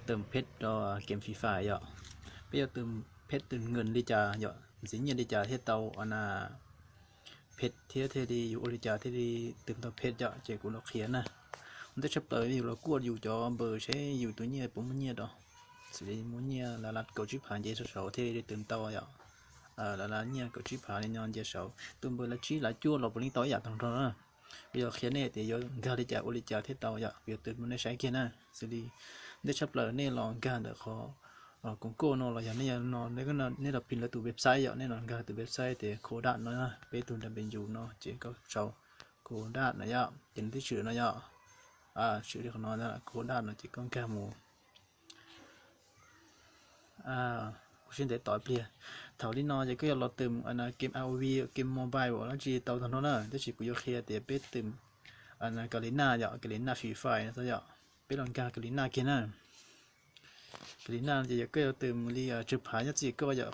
เติมเพชรรอเกมฟรีไฟร์อ่ะไปเอาเติมเพชรเติมเงินดิจ่าอ่ะสิเงินดิจ่าที่เตาอันน่ะเพชรที่ดีอยู่ดิจ่าที่ดีเติมตัวเพชรอ่ะเจ้ากูเราเขียนนะมันจะชับเลยอยู่เรากวดอยู่จอเบอร์ใช้อยู่ตัวเนี้ยผมมันเนี้ยดอกสิมุนเนี้ยละลัดเกาชิผ่านเจสาวที่ได้เติมเตาอ่ะละลัดเนี้ยเกาชิผ่านนอนเจสาวเติมเบอร์ละชี้ละจั่วเราปนิต่อยากทั้งทั้งนะbây giờ khi này thì giờ gà đi chợ ô đi chợ thế tàu giờ bây giờ từ mình sẽ kia nè xử lý để chấp lời nên là gà được khó cũng cô nó là giờ nên nó nên là pin là từ website giờ nên là gà từ website thì khổ đạn nó nè bây từ là bên dù nó chỉ có sau khổ đạn này giờ chính cái chữ nó giờ chữ đi của nó là khổ đạn nó chỉ có gà mù xin để tỏi bia thầu đi nó chỉ có là tìm anh game hauv game mobile hoặc là chỉ tàu thằng nó nè tức chỉ có kia để biết tìm anh Galina giờ Galina free fire thôi giờ biết lòng ca Galina kia nè Galina thì có tìm đi chụp ảnh nhất chỉ có giờ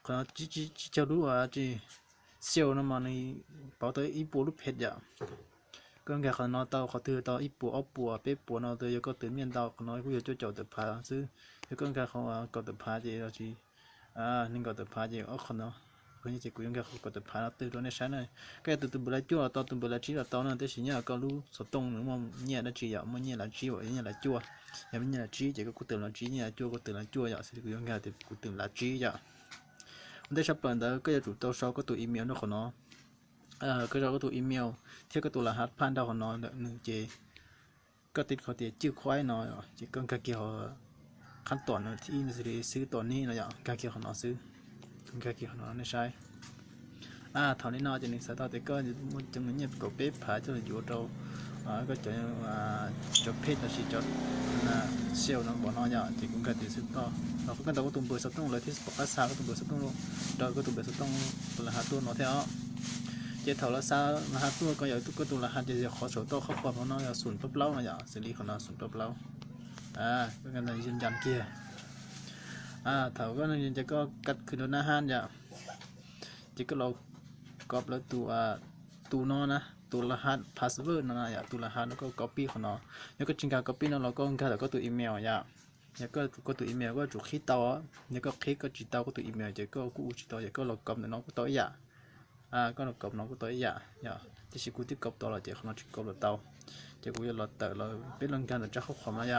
nó chỉ cho đúng chỉ siêu nó mà này bảo tới ít bộ lúc hết giờ con gà nó tàu họ từ tàu ít bộ ốp bộ bếp bộ nó từ có từ miền tàu nó cũng cho chậu từ phá chứ con gà không có từ phá gì đó chỉ nên có từ phá gì ở con nó coi như chỉ con gà không có từ phá nó từ đó này sáng này cái từ bữa chua tàu từ bữa chỉ là tàu nó tới chỉ nhớ có lú sốt tông nữa mà nhẹ nó chỉ vậy mà nhẹ là chỉ vậy nhẹ là chua nhẹ là chỉ chỉ có từ là chỉ nhẹ chua có từ là chua vậy thì con gà thì từ là chỉ vậy đây sắp tới đó cái chủ tàu sau có từ email nó của nó cái đó có tụ email theo cái tụ là hạt pan đâu của nó nương chế cóติดเขาเตียชื่อควายnó chỉ cần cái kiểuขั้นตอนที่เราจะซื้อตัวนี้นะอย่างการเกี่ยวของเราซื้อการเกี่ยวของเราไม่ใช่เท่านี้เนาะจะนึกสายตาแต่ก็มันจะมันเนี่ยก็เป๊ะผาจะอยู่เราก็จะเพชรสิจะเซลล์เนาะบอกเนาะอย่างที่คุณการติดซื้อต่อเราก็ต้องตุ้มเบอร์สตุ้งเลยที่ปกติซาก็ตุ้มเบอร์สตุ้งเราก็ตุ้มเบอร์สตุ้งตัวละหาตัวเนาะเท่าเจ้าเราซานะฮะตัวก็อย่างตัวก็ตัวละหันจะขอโชว์ตัวเขาความของน้องอย่างศูนย์ปั๊บเล่านะอย่างสิริของน้องศูนย์ปั๊บเล่าก็กันในยืนยันเกียร์เท่าก็ในยืนจะก็กัดขึ้นตัวหน้าหันอย่างจะก็เรากอบแล้วตัวน้องนะตัวรหัสพาสเวิร์ดนะอย่างตัวรหัสแล้วก็ copy ของน้องแล้วก็จริงการ copy น้องเราก็การแต่ก็ตัวอีเมลอย่างแล้วก็ตัวอีเมลก็จุดขี้เตาแล้วก็คลิกก็จีเตาก็ตัวอีเมลจะก็กู้จีเตาจะก็เรากำในน้องก็ตัวอย่างก็เรากบน้องก็ตัวใหญ่ที่ชิคุที่กบตัวเราเจ้าของเราชิกบเราเตาเจ้ากูจะเราเตะเราเป็นลังการแต่จะเข้าความอะไร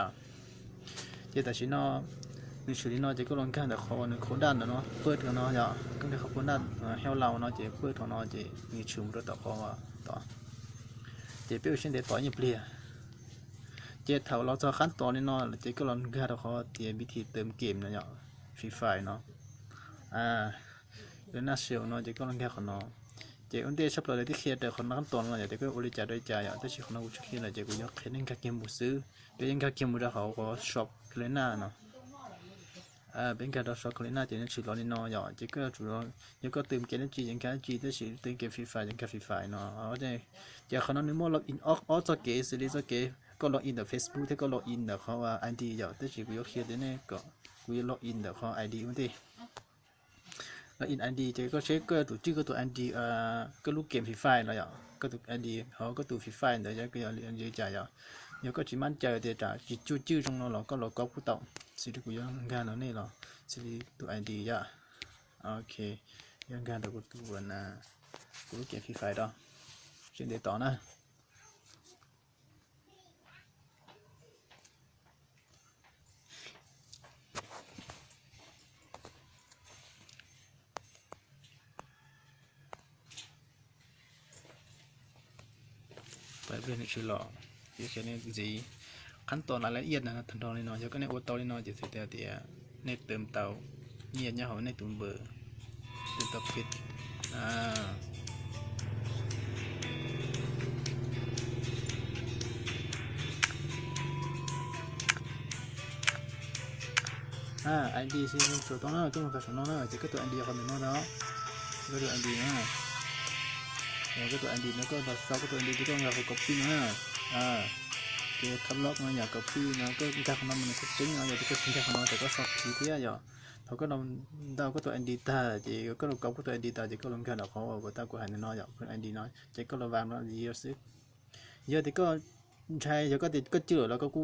เจ้าแต่ชิโน่ในชุดนี้เนาะเจ้าก็ลังการแต่เขาในโคด้านเนาะเปิดกันเนาะก็ได้เขาโคด้านเฮลเราเนาะเจ้าเปิดของเนาะเจ้ามีชุ่มรถต่อเขาต่อเจ้าเปี้ยวเช่นเดียวต่อยิ่งเปลี่ยเจ้าเท่าเราจะขั้นตอนนี้เนาะเจ้าก็ลังการแต่เขาเจ้าวิธีเติมเกมเนาะฟรีไฟเนาะแล้วน่าเชื่อเนาะเจ้าก็ลังการของเนาะเจ้าอันเดียชับเลยที่เคลียร์แต่คนนั้นตอนเราอย่างเด็กก็บริจาคด้วยใจแต่ชีคนนั้นกูจะเคลียร์อะไรเจ้ากูอยากเคลียร์เรื่องการเกมมือซื้อเป็นเรื่องการเกมมือเขาก็ช็อปเคลียร์หน้าเนาะเป็นการช็อปเคลียร์หน้าเจ้าเนี่ยชื่อเราเนี่ยเนาะอย่างเจ้าก็จุดเราเจ้าก็เติมเกมจีอย่างการจีแต่ชื่อเติมเกมฟรีไฟอย่างการฟรีไฟเนาะเจ้าคนนั้นนี่มั่วล็อกอินออกจากเกมสิริจากเกมก็ล็อกอินแต่ Facebook ที่ก็ล็อกอินแต่เขาว่า ID อย่างแต่ชื่อกูอยากเคลียร์เนี่ยก็กูอยากล็อกอินแต่เขา ID มันที่แล้วอิน ID เจ้าก็เช็คก็ตัวชื่อก็ตัว ID ก็ลูกเกมฟรีไฟแล้วอย่างก็ตัว ID เขาก็ตัวฟรีไฟแต่ยังก็ยังเยอะใจยังก็จิมันใจเดี๋ยวจะจิชื่อตรงนั้นเราก็เราก็พูดต่อสิ่งที่กูยังงานเราเนี่ยเราสิ่งตัว ID ย่ะโอเคยังงานตัวกูตัวกูลูกเกมฟรีไฟต่อเช่นเดียวต่อนะไปเรื่องนี้ชื่อหล่อที่แค่นี้จีขั้นตอนรายละเอียดนะทันตอนนี้เนาะแล้วก็ในโอเตานี่เนาะจะเสียแต่ในเติมเตาเนี่ยเขาในตุ่มเบอร์เติมเตาฟิตID สิส่วนตรงนั้นตัวมันก็ส่วนนั้นจะก็ตัว ID เขาเป็นเนาะก็ตัว ID นะแล้วก็ตัว ID แล้วก็เราก็ตัว ID ที่ต้องเราก็ copy นะเกี่ยวกับล็อกนะอยาก copy นะก็การของมันก็จริงนะอยากจะเป็นการของเราแต่ก็สอบทีที่อย่างเขาก็เราก็ตัว ID ตาเจ้ก็เราก็ตัว ID ตาเจ้ก็ลงกันเขาก็ตากูหันน้อยอย่างเพื่อน ID น้อยเจ้ก็ระวังเราเยอะสิเยอะแต่ก็ใช่เจ้าก็ติดก็เจอแล้วก็กู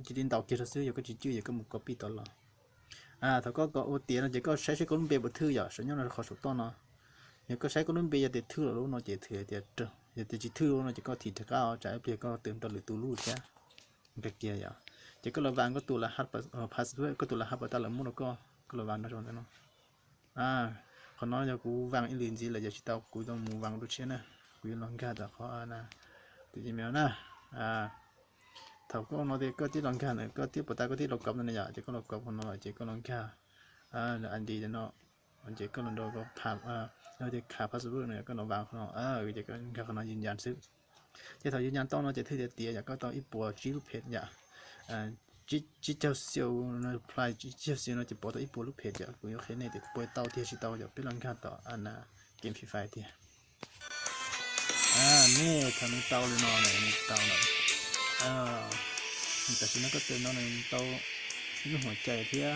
chỉ đến tàu kia thật sự giờ có chỉ chưa giờ có một copy tao là thằng có ô tiền là chỉ có sai con bê bật thư giờ số nhau là khó số to nó giờ có sai con bê giờ để thư là lúc nó chỉ thừa thì giờ chỉ thư lúc nó chỉ có thịt cao trái bia có tưởng tao lựa tù lú chứ cái kia giờ chỉ có là vàng có tù là hạt pass với có tù là hạt tao là mua nó có là vàng nó rồi nó còn nói giờ cú vàng in liền gì là giờ chỉ tao cú tao mua vàng đôi chân nè cú lòng gà đã khó nè tự nhiên mèo nè thầu có nó thì có tí lòng gà này có tí bột ta có tí lọc cọp này giờ chỉ có lọc cọp còn nó chỉ có lòng gà là anh đi cho nó anh chỉ có lần đầu có thảm nó chỉ khả phát xuất này có nó vàng nó chỉ có gà nóยืนยันซื้อchỉ thầu ยืนยัน tao nó chỉ thấy tiền giờ có tao ít bùa chỉ lúc hết giờ chỉ cho siêu nó fly chỉ siêu nó chỉ bỏ tới ít bùa lúc hết giờ cũng có này thì bùa tao thì chỉ tao giờ biết lòng gà tao anh game FIFA thì nè thằng nó tao lên nó này tao nàyแต่ฉันก็เตือนน้องในโตนี่หัวใจเที่ย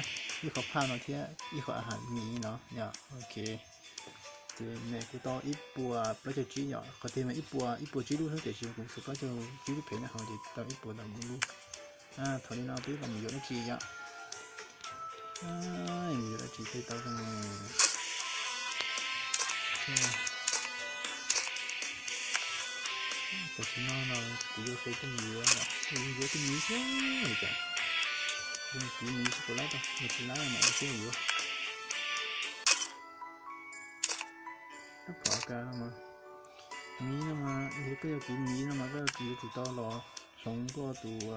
นี่เขาพาเราเที่ยนี่เขาอาหารมีเนาะเนี่ยโอเคเดี๋ยวเนี่ยกูต่ออีปัวแล้วจะจี้เนี่ยเขาเตรียมอีปัวจี้ดูเท่าแต่ชิวกูสุดก็จะจี้ดูเพลงนะเขาจะต่ออีปัวต่อมึงดูถอดนี่เราพี่เรามีเยอะนะจี้อ่ะมีเยอะนะจี้ที่ต่อกันแต่ฉันเรากูจะเคยต้องเยอะอ่ะเยอะต้องมีใช่ไหมจ๊ะมีสกุลแล้วก็มีสกุลแล้วเนี่ยเชื่ออยู่ถ้าพอกันแล้วมั้งมีนะมาเดี๋ยวก็จะกินมีนะมาก็อยู่จุดต่อรอสองก็ตัว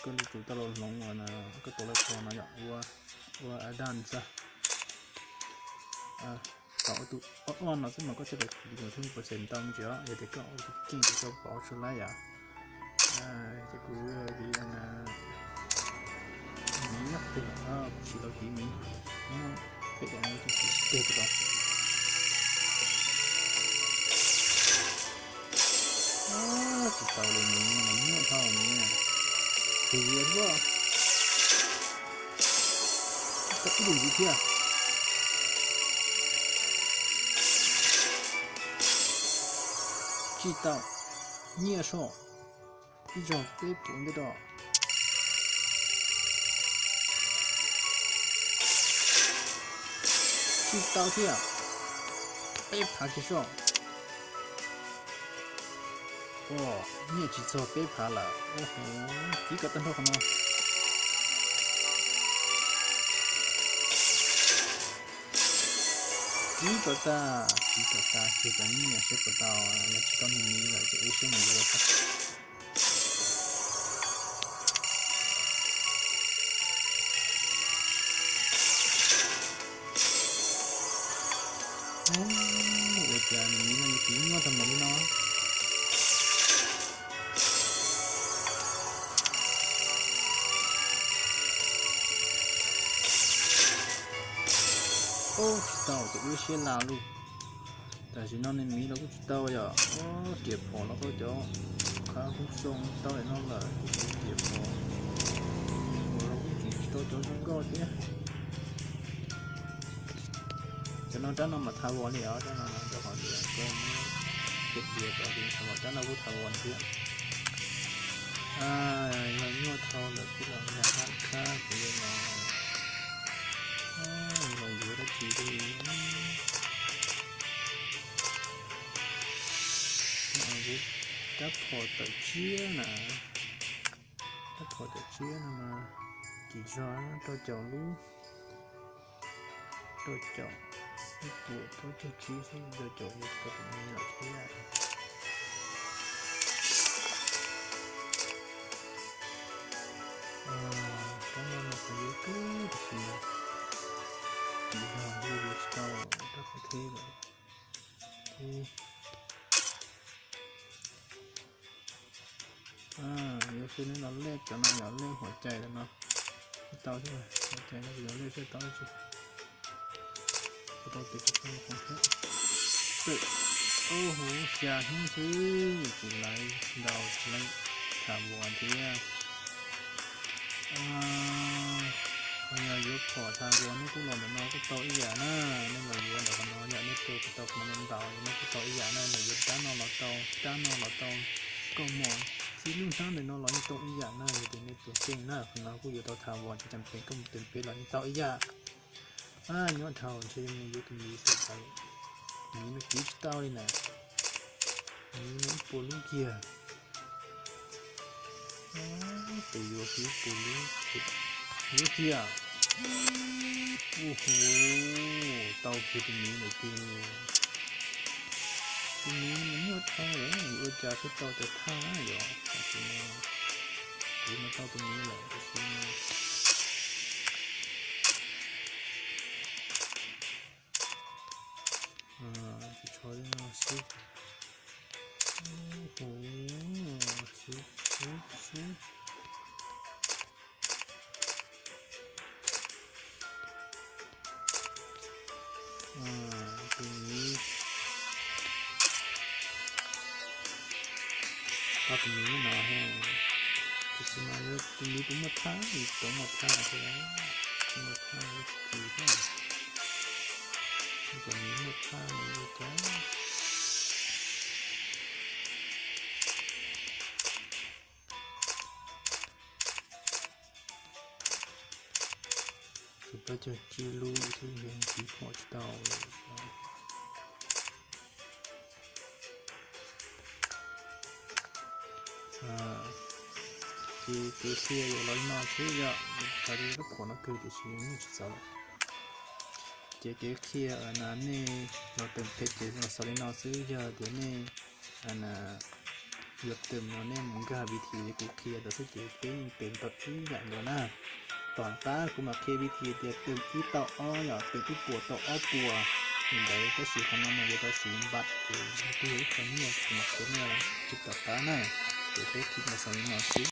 ก็จุดต่อรอสองวันนะก็ตัวละครนะอย่างว่าด้านซะต่อตัวอ้อนเราซึ่งมันก็จะแบบอยู่ที่%ตั้งเยอะเดี๋ยวก็เอากิ้งจะก็บอกชุดไรอ่ะจะกูดีนะมีนักเตะชีเราดีมีเป็นอย่างนี้ที่เตะต่อจิตเตาเลยนี้มันไม่เท่านี้คือเรียกว่าก็ที่ดูดีเที่ย知道捏手一种被捕的到知道这样被爬起手你也记错被爬了一个灯泡可能记不到现在你也学不到要知道你了就为什么这个我家里面那个我怎么呢知道就有些拉路但是那你米了不知道呀跌破了ก็จะขาหุ้มทรง到เลยนั่นแหละเ跌破เราก็จิตตัวจนก็เสียจะนั่งด้านนั้นมาทาวอนเนี่ยด้านนั้นจะขอเดียวก็เก็บเดียวต่อดีสมมติด้านนั้นก็ทาวอนเสียเราโน้ตเท่าเลยที่เราอยากทำค่าเสียหน่อยเราอยู่ได้ทีดีđã phò tự chia nè đã phò tự chia nè mà chỉ cho chậu lú cho chậu cái của cho chia thì cho chậu như có tụi mình là thế à cái này là phải nhớ cứ thì chỉ là như vậy sao đã có thế rồi thì nhiều khi nó lết cho nó nhỏ lênหัวใจแล้วเนาะเตาใช่ไหมหัวใจnó nhỏ lênใช่เตาใช่เตาติดกับของแท้โอ้โหเสียหิ้งซื้อจีไรดาวไรถามวันที่พยายกขอทางวันนี่กูหล่นแล้วเนาะกูเตาอีหยาน่ะนี่เราเยอะเดี๋ยวกันเนาะอย่างนี้ตัวกูเตามันเตาอย่างนี้กูเตาอีหยาน่ะเราเยอะด้านนอกเราเตาด้านนอกเราเตาก็มอง ที่ลุ่มซ้ำเลยเนาะเราตรงอีกอย่างหน้าอยู่ในตัวเก่งหน้าของเราผู้อยู่ต่อทาวรที่จำเป็นก็เต็มเป็นเราต่ออีกอย่างย้อนเท่าใช่ไหมยุคนี้สุดท้ายนี่มันดิจิตอลเลยนะนี่มันโปลูเกียแต่ยูทีโปลูยูเกียโอ้โหเตาคือตรงนี้เลยคือตรงนี้มันยอดเท่าเลยอยู่จากที่เตาแต่ท่าอยู่ตรงนี้ดูมาเตาตรงนี้เลยตรงนี้ชอยนะสิโอ้โหสิตรงนี้ตรงนี้เนาะฮะจะมาเยอะตรงนี้ตัวมาท่าอีกตัวมาท่าใช่ไหมตัวมาท่าคือได้ตรงนี้มาท่าเลยจ้าก็จะจีรูที่เรียนที่พอจะต่อเลยที่เสียอยู่ร้อยน้อยเสียตอนนี้ก็ผลก็คือที่ชิ้นนี้จะเจ๊เกี่ยอันนั้นนี่เราเติมเพชรเจ๊เราสลินเอาซื้อเยอะเดี๋ยวนี้อันน่ะเลือกเติมเราเนี่ยมึงก็วิธีกูเคลียร์แต่ซื้อเจ๊เป็นตัดที่อย่างเดียวนะตอนป้ากูมาเควิธีเดียวเติมที่ต่ออ้ออย่าเติมที่ปวดต่ออ้อปัวเห็นไหมก็สีขนมมันจะต่อสีบัดคือคนนี้สมัครคนนี้จิตต่อป้าน่ะเดี๋ยวไปคิดมาสอนมาสิ